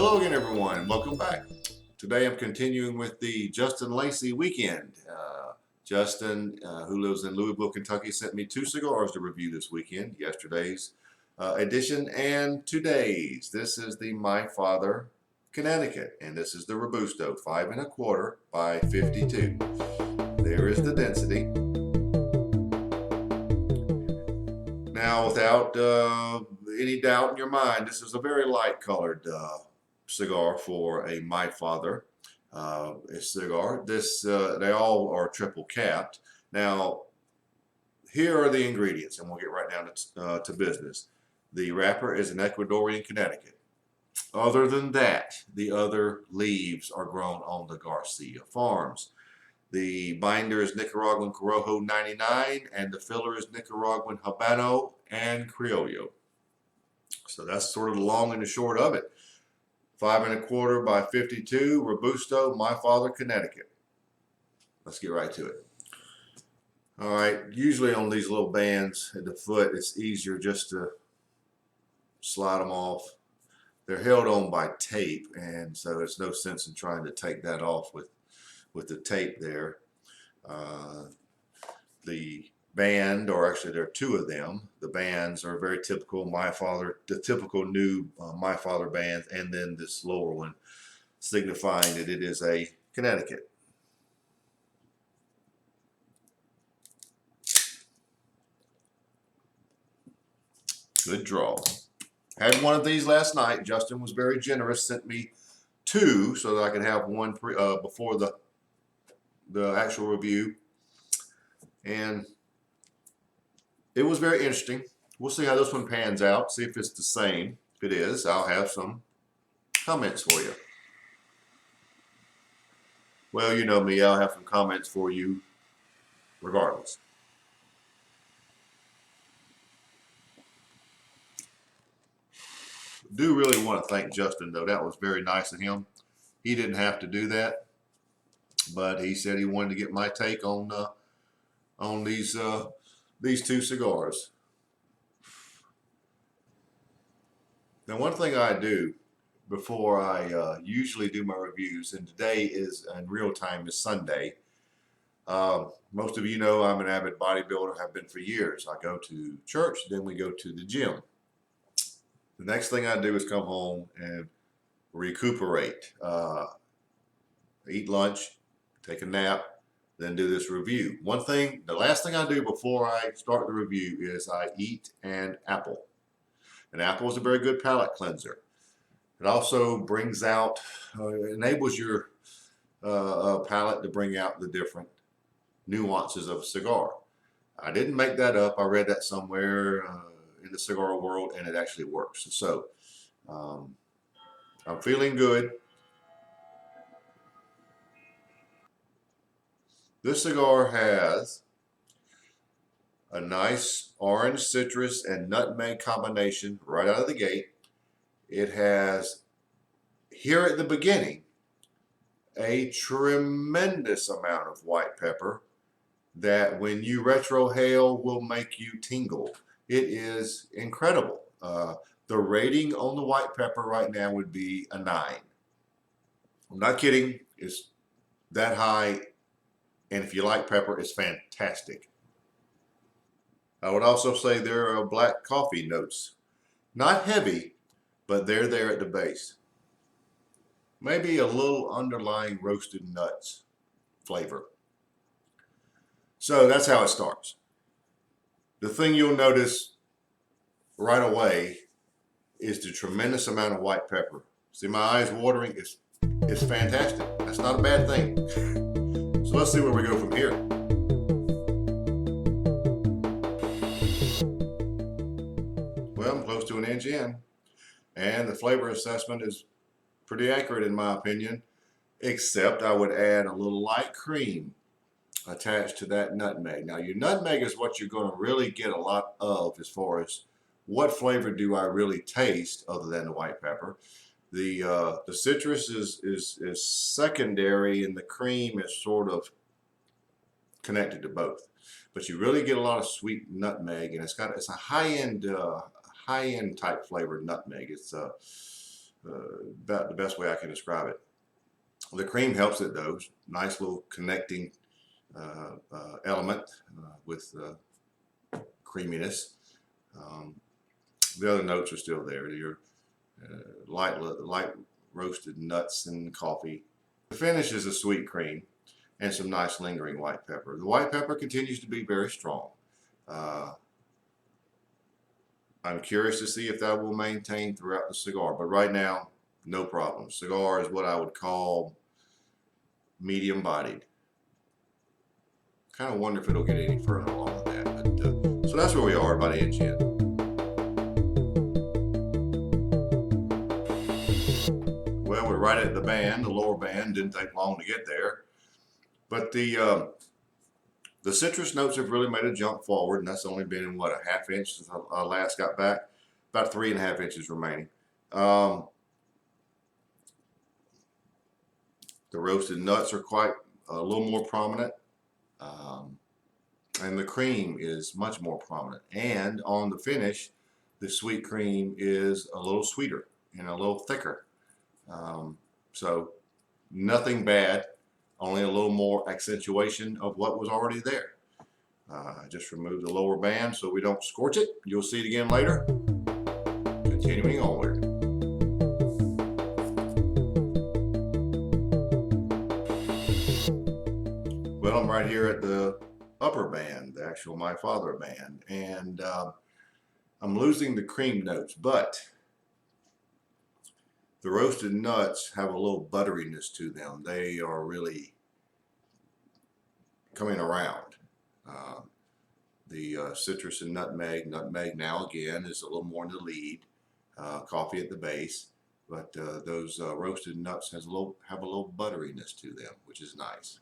Hello again, everyone. Welcome back. Today I'm continuing with the Justin Lacey weekend. Justin, who lives in Louisville, Kentucky, sent me 2 cigars to review this weekend, yesterday's edition and today's. This is the My Father Connecticut, and this is the Robusto, 5 1/4 by 52. There is the density. Now, without any doubt in your mind, this is a very light colored cigar for a My Father cigar. They all are triple capped. Now, here are the ingredients, and we'll get right down to business. The wrapper is an Ecuadorian Connecticut. Other than that, the other leaves are grown on the Garcia farms. The binder is Nicaraguan Corojo 99, and the filler is Nicaraguan Habano and Criollo. So that's sort of the long and the short of it. 5 1/4 by 52, Robusto, My Father, Connecticut. Let's get right to it. All right, usually on these little bands at the foot, it's easier just to slide them off. They're held on by tape, and so there's no sense in trying to take that off with the tape there. The band, or actually there are 2 of them, the bands are very typical My Father, the typical new My Father bands, and then this lower one signifying that it is a Connecticut. Good draw. Had one of these last night. Justin was very generous, sent me 2 so that I could have one before the actual review, and it was very interesting. We'll see how this one pans out, see if it's the same. If it is, I'll have some comments for you. Well, you know me, I'll have some comments for you regardless. Do really want to thank Justin, though. That was very nice of him. He didn't have to do that, but he said he wanted to get my take on these 2 cigars. Now, one thing I do before I usually do my reviews, and today is in real time is Sunday. Most of you know I'm an avid bodybuilder, have been for years. I go to church, then we go to the gym. The next thing I do is come home and recuperate, eat lunch, take a nap, then do this review. The last thing I do before I start the review is I eat an apple. An apple is a very good palate cleanser. It also brings out, enables your palate to bring out the different nuances of a cigar. I didn't make that up. I read that somewhere in the cigar world, and it actually works. So I'm feeling good. This cigar has a nice orange, citrus, and nutmeg combination right out of the gate. It has, here at the beginning, a tremendous amount of white pepper that when you retrohale will make you tingle. It is incredible. The rating on the white pepper right now would be a 9. I'm not kidding. It's that high. And if you like pepper, it's fantastic. I would also say there are black coffee notes. Not heavy, but they're there at the base. Maybe a little underlying roasted nuts flavor. So that's how it starts. The thing you'll notice right away is the tremendous amount of white pepper. See my eyes watering? It's fantastic. That's not a bad thing. So let's see where we go from here. Well, I'm close to an inch in, and the flavor assessment is pretty accurate in my opinion, except I would add a little light cream attached to that nutmeg. Now, your nutmeg is what you're going to really get a lot of as far as what flavor do I really taste other than the white pepper. The citrus is secondary, and the cream is sort of connected to both. But you really get a lot of sweet nutmeg, and it's a high end type flavored nutmeg. It's about the best way I can describe it. The cream helps it though. Nice little connecting element with creaminess. The other notes are still there. Your light roasted nuts and coffee. The finish is a sweet cream and some nice lingering white pepper. The white pepper continues to be very strong. I'm curious to see if that will maintain throughout the cigar, but right now, no problem. Cigar is what I would call medium bodied. Kind of wonder if it'll get any further along with that. But, so that's where we are, about an inch in. Well, we're right at the band, the lower band. Didn't take long to get there. But the citrus notes have really made a jump forward, and that's only been in, what, a half inch since I last got back. About 3.5 inches remaining. The roasted nuts are quite a little more prominent. And the cream is much more prominent. And on the finish, the sweet cream is a little sweeter and a little thicker. So nothing bad, only a little more accentuation of what was already there. Just remove the lower band so we don't scorch it. You'll see it again later. Continuing onward. Well, I'm right here at the upper band, the actual My Father band, and I'm losing the cream notes, but the roasted nuts have a little butteriness to them. They are really coming around. The citrus and nutmeg now again is a little more in the lead. Coffee at the base, but those roasted nuts have a little butteriness to them, which is nice.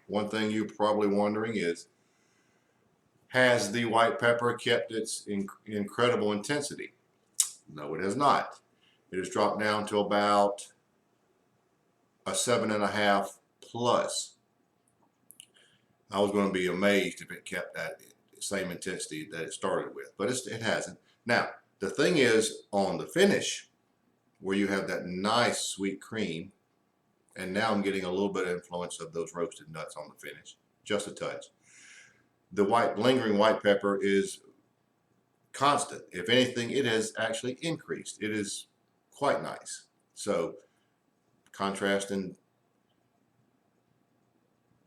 One thing you're probably wondering is, has the white pepper kept its incredible intensity? No, it has not. It has dropped down to about a 7.5 plus. I was going to be amazed if it kept that same intensity that it started with, but it hasn't. Now, the thing is, on the finish, where you have that nice sweet cream, and now I'm getting a little bit of influence of those roasted nuts on the finish, just a touch. The lingering white pepper is constant. If anything, it has actually increased. It is quite nice. So, contrasting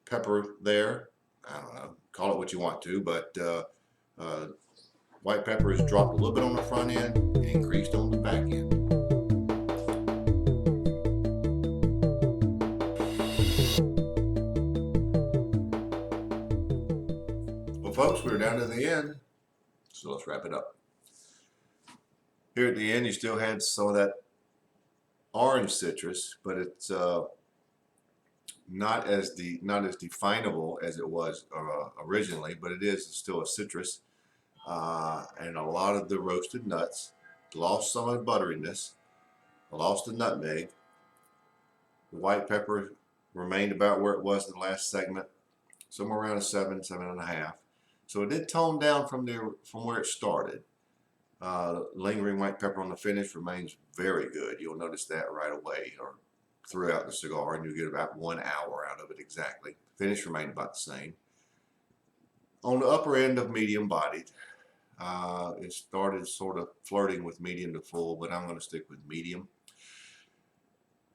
pepper there, I don't know, call it what you want to, but white pepper has dropped a little bit on the front end and increased on the back end. Well, folks, we're down to the end, so let's wrap it up. Here at the end, you still had some of that orange citrus, but it's not as definable as it was originally, but it is still a citrus. And a lot of the roasted nuts lost some of the butteriness, lost the nutmeg. The white pepper remained about where it was in the last segment, somewhere around a 7.5. So it did tone down from where it started. Lingering white pepper on the finish remains very good. You'll notice that right away, or throughout the cigar, and you get about 1 hour out of it exactly. Finish remained about the same. On the upper end of medium bodied, it started sort of flirting with medium to full, but I'm going to stick with medium.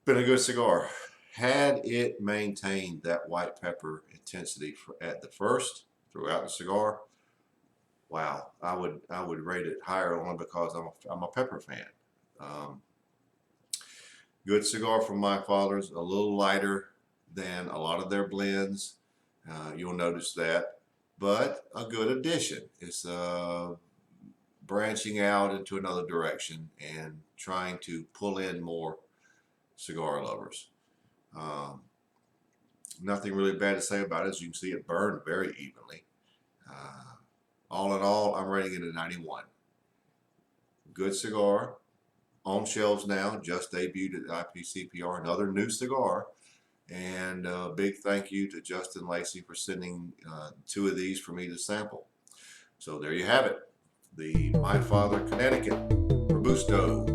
Been a good cigar. Had it maintained that white pepper intensity at the first throughout the cigar, wow, I would rate it higher only because I'm a pepper fan. Good cigar from My Father's, a little lighter than a lot of their blends. You'll notice that, but a good addition. It's branching out into another direction and trying to pull in more cigar lovers. Nothing really bad to say about it. As you can see, it burned very evenly. All in all, I'm rating it a 91. Good cigar. On shelves now, just debuted at IPCPR, another new cigar. And a big thank you to Justin Lacey for sending 2 of these for me to sample. So there you have it. The My Father Connecticut Robusto